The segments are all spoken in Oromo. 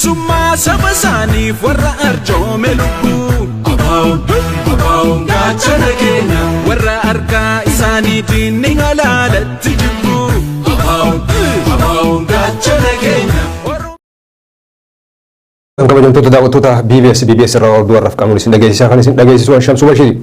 bilisummaa saba isaaniif warra arjoome lubbuu abaa'uun gaachana keenya warra harkaa isaaniitiin ni halaalatti jibbuu abaa'uun gaachana keenya. Kabajamtoota daawwattoota BBS irraa orduu har'aaf qaamolee isin dhageessisaa kan isin dhageessisu Shamsuu Bashiiri.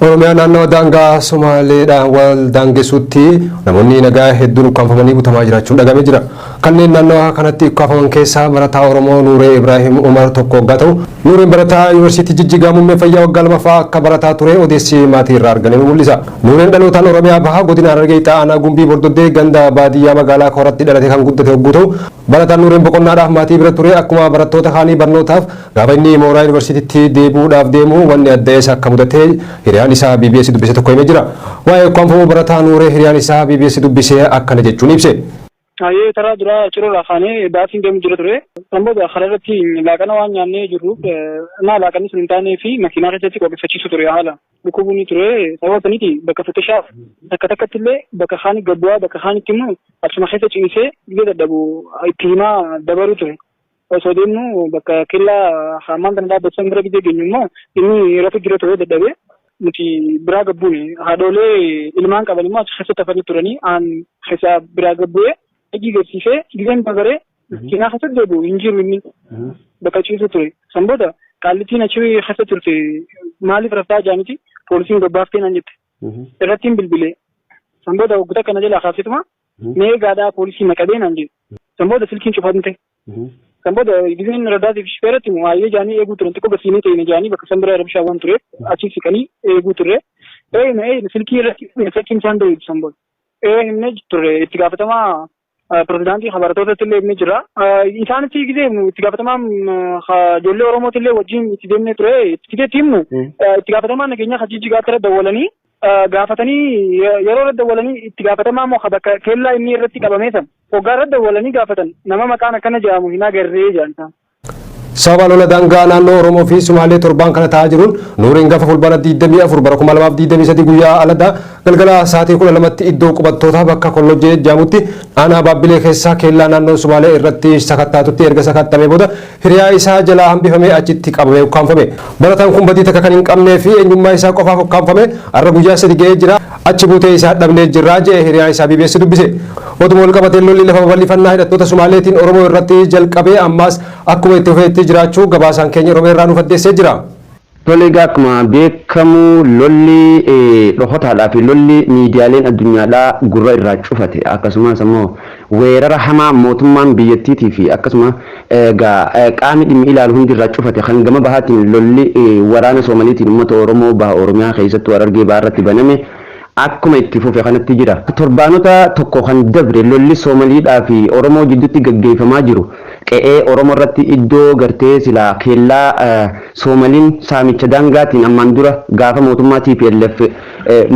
Oromiyaa naannoo daangaa Somaaleedhaan wal daangessuutti namoonni nagaa hedduun ukkaanfamanii butamaa jiraachuun dhagamee jira. Kanneen naannoo kanatti ukkaanfaman keessaa barataa Oromoo Nuuree Ibraahim Umar tokko waggaa ta'u, Nuureen barataa Yuunivarsiitii Jijjigaa muummee fayyaa waggaa lamaffaa akka barataa ture odeessi maatii irraa argame mul'isa. Nuureen dhalootaan Oromiyaa bahaa godina Harargee Aanaa Gumbii Bordoddee ganda baadiyyaa magaalaa Kooratti dhalatee kan guddate yogguu ta'u, barataan Nuureen boqonnaadhaaf maatii bira ture akkuma barattoota kaanii barnootaaf gaafa inni mooraa yuunivarsiitiitti deebi'uudhaaf deemu wanni adda isa akka mudate hiriyaan isaa BBS dubbise tokko himee jira. Waa'ee ukkaanfamuu barataa Nuuree hiriyaan isaa BBS dubbisee akkana jechuun ibse. Ayyee taraa dura ciroo raafanii baatiin deemu jira ture. Samboota kararratti laaqana waan nyaannee jirruuf laaqanni sun hin taanee fi makiinaa keessatti qopheeffachiisu ture haala. Dhukkubuun ture sababa saniiti bakka futishaaf takka takkatti illee bakka kaanii gabbu'aa bakka kaanitti immoo absuma keessa ciisee biyya dadhabu itti himaa dabaruu ture. Osoo deemnu bakka kellaa hammaan kana dhaabbatan bira biyya geenyu immoo inni rafu jira ture dadhabee nuti biraa gabbuune haadholee ilmaan qaban immoo achi keessatti hafanii turanii aan keessa biraa gabbu'ee igi garsiisee gizeen bagaree kinaa keessatti deebi'u hin jiru inni bakka ciisu ture. Samboota qaallittiin achi keessa turte maaliif raftaa jaaniti poolisiin gabbaaftee naan jette. Irrattiin bilbilee samboota waggoota kana jalaa kaasituma mee gaadhaa poolisii naqabee naan jedhe. Samboota silkiin cufatte. Samboota gizeen radaatiif shifeeratti waa'ee jaanii eeguu turan xiqqoo gasiinii ta'e jaanii bakka sanbira rabshaa waan ture achi siqanii eeguu turre. Silkii irratti fakkiin isaan ta'e samboota. Himne turre itti gaafatamaa pirezidaantii barattootatti illee himne jira. Isaanitti gizee itti gaafatamaan ijoollee Oromootti illee wajjin itti deemnee ture itti himnu itti gaafatamaan nageenyaa Jijjigaatti irra dawwalanii gaafatanii yeroo irra dawwalanii itti gaafatamaa moo bakka kellaa inni irratti qabamee san hoggaa irra dawwalanii gaafatan nama maqaan akkana jedhamu hin agarree jedhan. Sababa lola daangaa naannoo Oromoo fi Sumaalee torbaan kana ta'aa jiruun Nuureen gaafa fulbaana 24 bara 2023 guyyaa aladaa galgala sa'aatii 12tti iddoo qubattootaa bakka Kollojjee jedhamutti aanaa Baabbilee keessaa kellaa naannoo Sumaalee irratti sakattaatutti erga sakattamee booda hiriyaa isaa jalaa hambifamee achitti qabamee ukkaanfame. Barataan kun badii takka kan hin qabnee fi eenyummaa isaa qofaaf ukkaanfame har'a guyyaa 3 ga'ee jira. Achi buutee isaa dhabnee jirraa jedhe hiriyaan isaa BBS dubbise. Oduma wal qabatee lolli lafa bal'ifannaa hidhattoota Sumaaleetiin Oromoo irratti jalqabee ammaas akkuma itti fufeetti jiraachuu gabaasaan keenya Oromoo irraa nuuf addeessee jira. Tole akkuma beekamu lolli dhokotaadhaa fi lolli miidiyaaleen addunyaadhaa gurra irraa cufate akkasumas immoo weerara hamaa mootummaan biyyattiitii fi akkasuma qaamni dhimmi ilaalu hundi irraa cufate kan gama bahaatiin lolli waraana Somaaliitiin uummata Oromoo baha Oromiyaa keessattuu Harargee bahaa irratti baname akkuma itti fufe kanatti jira. Torbaanota tokko kan dabre lolli Somaaliidhaa fi Oromoo jidduutti gaggeeffamaa jiru qe'ee Oromoo irratti iddoo gartee silaa kellaa Somaaliin saamicha daangaatiin ammaan dura gaafa mootummaa TPLF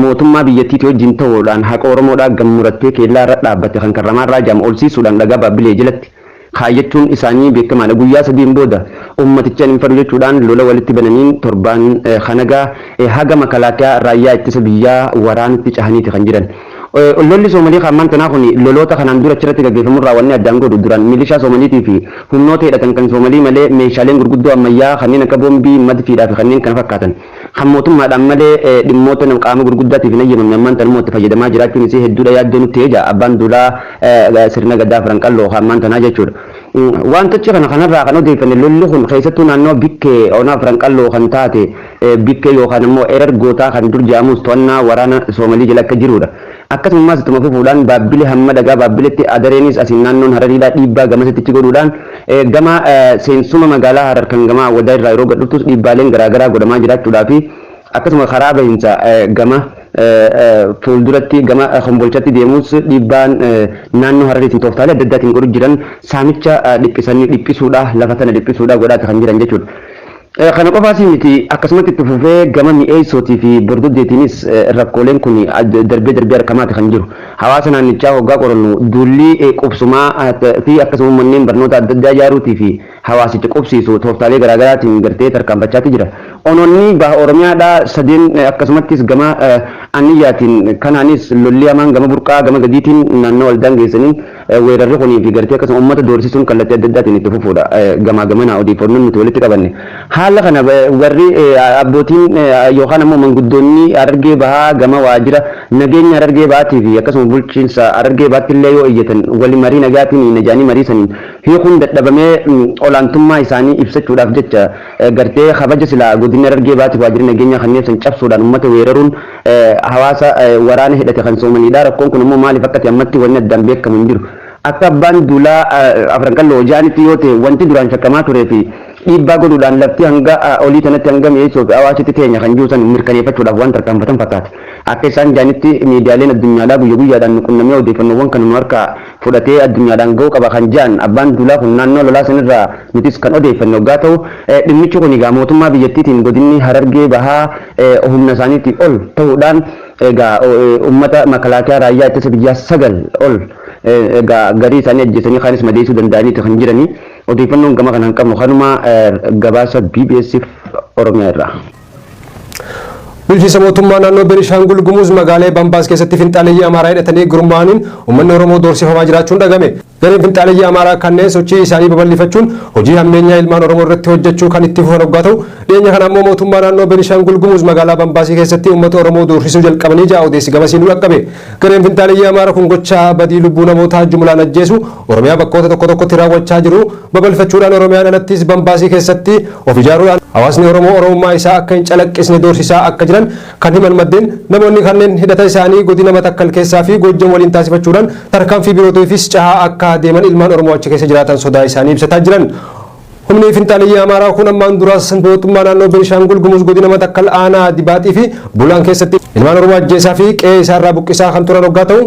mootummaa biyyattiitii wajjin ta'uudhaan haqa Oromoodhaa gammurattee kellaa irra dhaabbate kan karramaarraa jaam olsiisuudhaan dhagaa Baabbilee jalatti kaayyachuun isaanii beekamaadha. Guyyaa sadiin booda ummaticha hin fadu jechuudhaan lola walitti bananiin torbaan kanagaa haga makalaakaa raayyaa ittisa biyyaa waraanitti cahaniiti kan jiran. Lolli Soomaalii kan tanaa kun loloota kanaan dura achirratti gaggeeffamurraa wanni addaan godhu duraan milishaa Soomaaliitii fi humnoota hidhatan kan Soomaalii malee meeshaaleen gurguddoo ammayyaa kanneen akka boombii madfiidhaa fi kanneen kana fakkaatan kan mootummaadhaan malee dhimmoota qaama gurguddaatiif hin eeyyamamne ammaan tanuma itti fayyadamaa jiraachuun isii hedduudha yaaddoo nutti eeja abbaan duulaa sirna gaddaa Faranqalloo ammaan tanaa jechuudha. Wantichi kanarraa kan odeeffanne lolli kun keessattuu naannoo bikkee onaa Faranqalloo kan taate bikkee yookaan immoo erer gootaa kan dur jedhamus to'annaa waraana Soomaalii jala akka jirudha. Akkasumas ittuma fufuudhaan Baabbilee hamma dhagaa Baabbileetti adareenis asiin naannoon Harariidhaa dhiibbaa gamasitti godhuudhaan gama seensuma magaalaa Harar kan gama wadaa irraa yeroo gadhuuftus dhiibbaaleen garaagaraa godhamaa jiraachuudhaa fi akkasuma karaa bahinsa gama fuulduratti gama kombolchatti deemus dhiibbaan naannoo Harariitiin tooftaalee adda addaatiin godhu jiran saamicha dhiphisuudha lafa tana dhiphisuudha godhaata kan jiran jechuudha. Kana qofaas miti akkasumatti itti fufee gama mi'eessootii fi bordoddeetiinis rakkooleen kun darbee argamaati kan jiru. Hawaasa naannichaa hoggaa qorannu duulli qubsumaa fi akkasuma manneen barnoota adda addaa ijaaruutii fi hawaasicha qubsiisu tooftaalee garaagaraatiin gartee tarkaanfachaati jira. Onoonni baha Oromiyaadhaa sadeen akkasumattis gama anniyyaatiin kanaanis lolli hamaan gama burqaa gama gadiitiin naannoo waldaan geessaniin weerarri kunii fi gartee akkasuma uummata doorsisuun kallattii adda addaatiin itti fufuudha gamaa gamana odeeffannoon nuti walitti qabanne haala kana warri abbootiin yookaan ammoo manguddoonni Harargee Bahaa gama waajjira nageenya Harargee Bahaatii fi akkasuma bulchiinsa Harargee Bahaatti illee yoo iyyatan wali marii nagaatiin najaanii marii saniin hiikuun dadhabamee olaantummaa isaanii ibsachuudhaaf jecha gartee kabaja silaa godina Harargee Bahaatiif waajjira nageenya kanneen san cabsuudhaan uummata weeraruun hawaasa waraana hidhate kan soomanidha. Rakkoon kun immoo maaliif akkati ammatti wanni addaan beekamu hin jiru. Akka abbaan duulaa afran qalloo jaanitti yoo ta'e wanti duraan shakkamaa turee fi dhiibbaa godhuudhaan lafti hanga olii tanatti hanga mi'eessoo fi hawaasitti teenya kan jiru san mirkaneeffachuudhaaf waan tarkaanfatan fakkaata. Akka isaan jaanitti miidiyaaleen addunyaadhaa guyyaa guyyaadhaan qunnamee odeeffannoowwan kan nu harkaa fudhatee addunyaadhaan ga'uu qaba kan jaan abbaan duulaa kun naannoo lolaa sanirraa nutis kan odeeffanne waggaa ta'u dhimmichi kun egaa mootummaa biyyattiitiin godinni Harargee Bahaa humna isaaniitii ol ta'uudhaan egaa uummata makalaakaa raayyaa ittisa biyyaa 9 ol egaa garii isaanii ajjeesanii kaanis madeessuu danda'aniiti kan jiranii odeeffannoon gama kanaan qabnu kanuma gabaasa BBS Oromiyaa irraa. Bulchiinsa mootummaa naannoo Beenishaangul Gumuz magaalaa Bambaas keessatti finxaaleeyyii Amaaraa hidhatanii gurmaa'aniin uummanni Oromoo doorsifamaa jiraachuun dhagame. Gareen finxaaleeyyii Amaaraa kanneen sochii isaanii babal'ifachuun hojii hammeenyaa ilmaan Oromoo irratti hojjechuu kan itti fufan waggaa ta'u dhiyeenya kana ammoo mootummaa naannoo Beenishaangul Gumuz magaalaa Bambaasii keessatti uummata Oromoo doorsisuu jalqabanii ja'a odeessi gamasii nu dhaqqabe. Gareen finxaaleeyyii Amaaraa kun gochaa badii lubbuu namootaa jumlaan ajjeesu Oromiyaa bakkoota tokko tokkotti raawwachaa jiru babal'ifachuudhaan Oromiyaan alattis Bambaasii keessatti of ijaaruudhaan hawaasni Oromoo Oromummaa isaa akka hin calaqqisne doorsisaa akka jiran kan himan maddeen namoonni kanneen hidhata isaanii godina Matakkal keessaa fi Goojjam waliin taasifachuudhaan tarkaanfii birootiifis cahaa akka deeman ilmaan Oromoo achi keessa jiraatan sodaa isaanii ibsataa jiran. Humni finxaaleeyyii Amaaraa kun ammaan duras mootummaa naannoo Beenishaangul Gumuz godina Matakkal aanaa Dibaaxii fi Bulaan keessatti ilmaan Oromoo ajjeesaa fi qe'ee isaarraa buqqisaa kan turan waggaa ta'u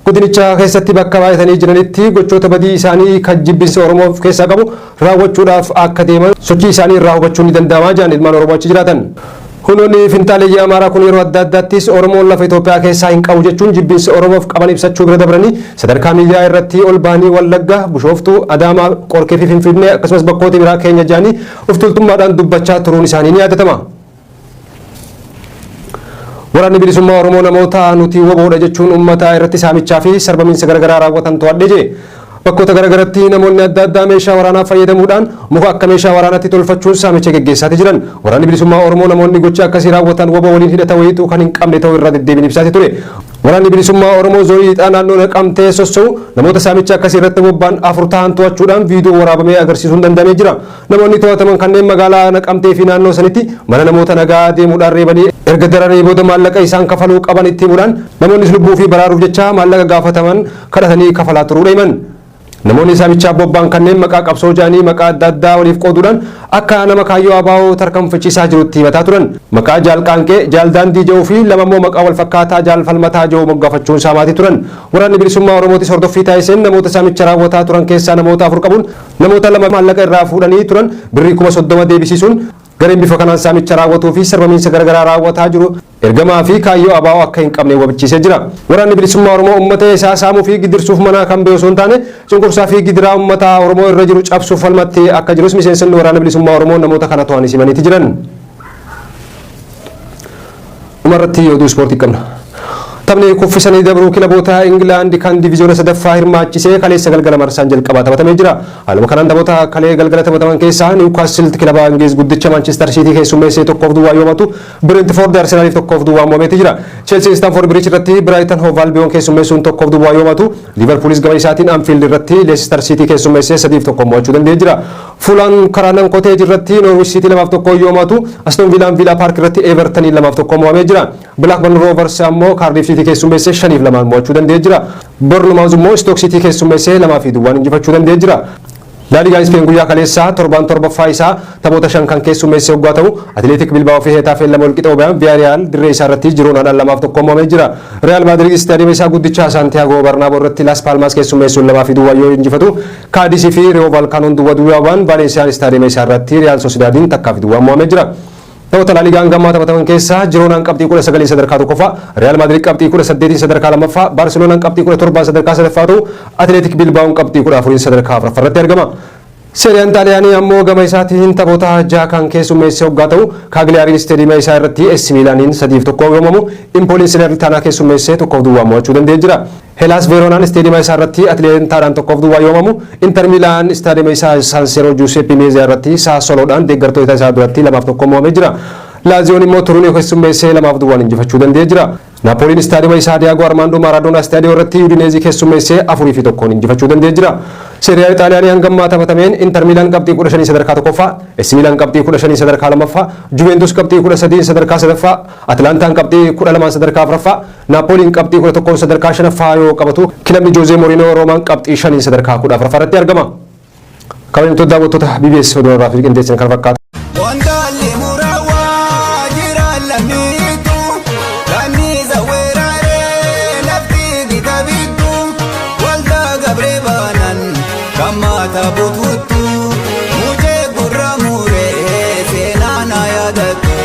godinicha keessatti bakka baay'atanii jiranitti gochoota badii isaanii kan jibbinsa Oromoo keessaa qabu raawwachuudhaaf akka deeman sochii isaanii irraa hubachuun ni danda'ama jedhan ilmaan Oromoo achi jiraatan. Humnoonni finxaaleeyyii Amaaraa kun yeroo adda addaattis Oromoon lafa Itoophiyaa keessaa hin qabu jechuun jibbinsa Oromoof qaban ibsachuu bira dabranii sadarkaa miidiyaa irratti ol bahanii Wallagga, Bishooftuu, Adaamaa, Qorkee fi Finfinnee akkasumas bakkoota biraa keenya jedhanii of tuultummaadhaan dubbachaa turuun isaanii ni yaadatama. Waraanni bilisummaa Oromoo namoota nuti woboodha jechuun uummata irratti saamichaa fi sarbamiinsa garaagaraa raawwatan to'adhee jee. Bakkoota garaagaraatti namoonni adda addaa meeshaa waraanaa fayyadamuudhaan muka akka meeshaa waraanaatti tolfachuun saamicha geggeessaatii jiran. Waraanni bilisummaa Oromoo namoonni gocha akkasii raawwatan wobo waliin hidhata wayiituu kan hin qabne ta'uu irraa deddeebiin ibsaatii ture. Waraanni bilisummaa Oromoo zoonii ixaa naannoo Naqamtee sossa'u namoota saamicha akkasii irratti bobba'an 4 ta'an to'achuudhaan viidiyoo waraabamee agarsiisuun danda'amee jira. Namoonni to'ataman kanneen magaalaa Naqamtee fi naannoo sanitti mana namoota nagaa deemuudhaan reebanii erga dararanii booda maallaqa isaan kafaluu qaban itti himuudhaan namoonnis lubbuu fi baraaruuf jecha maallaqa gaafataman kadhatanii kafalaa turuudha himan. Namoonni saamichaa bobba'an kanneen maqaa qabsoo jedhanii maqaa adda addaa waliif qooduudhaan akka nama kaayyoo abaa'oo tarkaanfachiisaa jirutti himataa turan. Maqaa Jaal Qaanqee, Jaal Daandii jedhuu fi lama immoo maqaa wal fakkaataa Jaal Falmataa jedhu moggaafachuun saamaatii turan. Waraanni bilisummaa Oromootis hordoffii taasiseen namoota saamicha raawwataa turan keessaa namoota 4 qabuun namoota 2 maallaqa irraa fuudhanii turan birrii 30,000 deebisiisuun gareen bifa kanaan saamicha raawwatuu fi sarbamiinsa garaagaraa raawwataa jiru ergamaa fi kaayyoo abaa'oo akka hin qabne hubachiisee jira. Waraanni bilisummaa Oromoo uummata isaa saamuu fi gidirsuuf manaa kan beeku osoo hin taane cunqursaa fi gidiraa uummata Oromoo irra jiru cabsuuf falmattee akka jirus miseensonni waraana bilisummaa Oromoo namoota kana to'anii simaniiti jiran. Dhumarratti oduu ispoortii qabna. Taphni kuffisanii dabruu kilaboota Ingilaand kan diviiziyoona 3ffaa hirmaachisee kaleessa galgala marsaan jalqabaa taphatamee jira. Haaluma kanaan taphoota kalee galgala taphataman keessaa Niwukaastil kilaba Ingiliz guddicha Manchester City keessummeessee 1-2 yoomatu Brentford Arsenaaliif 1-2 moo'ameeti jira. Chelsea Stamford Bridge irratti Brighton Hove Albion keessummeessuun 1-2 yoomatu Liverpoolis gama isaatiin Anfield irratti Leicester City keessummeessee 3-1 mo'achuu danda'ee jira. Fulham Craven Cottage irratti Norwich City 2-1 yoomatu Aston Villa Park irratti Everton 2-1 mo'amee jira. Blackburn Rovers ammoo Cardiff City keessummeessee 5-2 mo'achuu danda'ee jira. Bournemouth immoo Stoke City keessummeessee 2-2 injifachuu danda'ee jira. La Liga Spain guyyaa kaleessaa 7ffaa isaa taphoota 5 kan keessummeessee waggaa ta'u Athletic Bilbao fi Hetafe 2 wal qixa ba'an Villarreal dirree isaa irratti Gironaadhaan 2-1 mo'amee jira. Real Madrid istaadiyeema isaa guddicha Santiago Bernabeu irratti Las Palmas keessummeessuun 2-2 yoo injifatu Cadiz fi Rayo Vallecanoon 2-2 Valenciaan istaadiyeema isaa irratti Real Sociedadin 1-2 mo'amee jira. Taphoota La Ligaan gammaa taphataman keessaa Gironaan qabxii 19 sadarkaa tokkoffaa, Real Madrid qabxii 18 sadarkaa lammaffaa, Barcelonaan qabxii 17 sadarkaa sadaffaa ta'u, Athletic Bilbaoon qabxii 14 sadarkaa afuraffaarratti argama. Seriyaan Xaaliyaanii ammoo gama isaatiin taphoota jaha kan keessummeessee hoggaa ta'u Kaagliyaariin isteediyeemii isaa irratti AC Milaaniin 3-1 yoomamu Impooliin Salernitaanaa keessummeessee 1-2 mo'achuu danda'ee jira. Hellas Veeroonaan isteediyeemii isaa irratti Atileetaadhaan 1-2 yoomamu Inter Milaan isteediyeemii isaa San Siro Giuseppe Meazza irratti Sassuoloodhaan deeggartoota isaa duratti 2-1 mo'amee jira. Laaziyoon immoo Turinoo keessummeessee 2-2 injifachuu danda'ee jira. Naapooliin istaadiyeema isaa Diyaagoo Armaandoo Maaradoonaa istaadiyoo irratti Udineezii keessummeessee 4-1 injifachuu danda'ee jira. Seeriyaa Xaaliyaanii hangammaa taphatameen Inter Milaan qabxii 15 sadarkaa tokkoffaa, AC Milaan qabxii 15 sadarkaa lammaffaa, Juventus qabxii 13 sadarkaa sadaffaa, Atlantaan qabxii 12 sadarkaa afuraffaa, Naapooliin qabxii 11 sadarkaa shanaffaa yoo qabatu, kilabni Joozee Moorinoo Roomaan qabxii 5 sadarkaa 14 irratti argama. Kabajamtoota daawwattoota BBS oduu irraa fi qindeessan kan fakkaatu. Kamata bututu muje gurra mure senana yadatu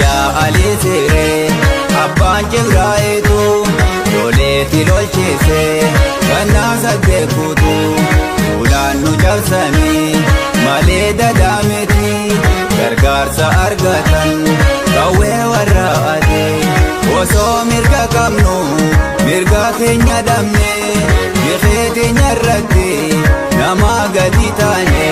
ya alisere abban jebraetu dole tilolchese kana sadde kutu ulanu jabsani male dadameti gargarsa argatan kawe warraate oso mirga kamnu mirga keenya damne Yefete nyarrate nama gadi taane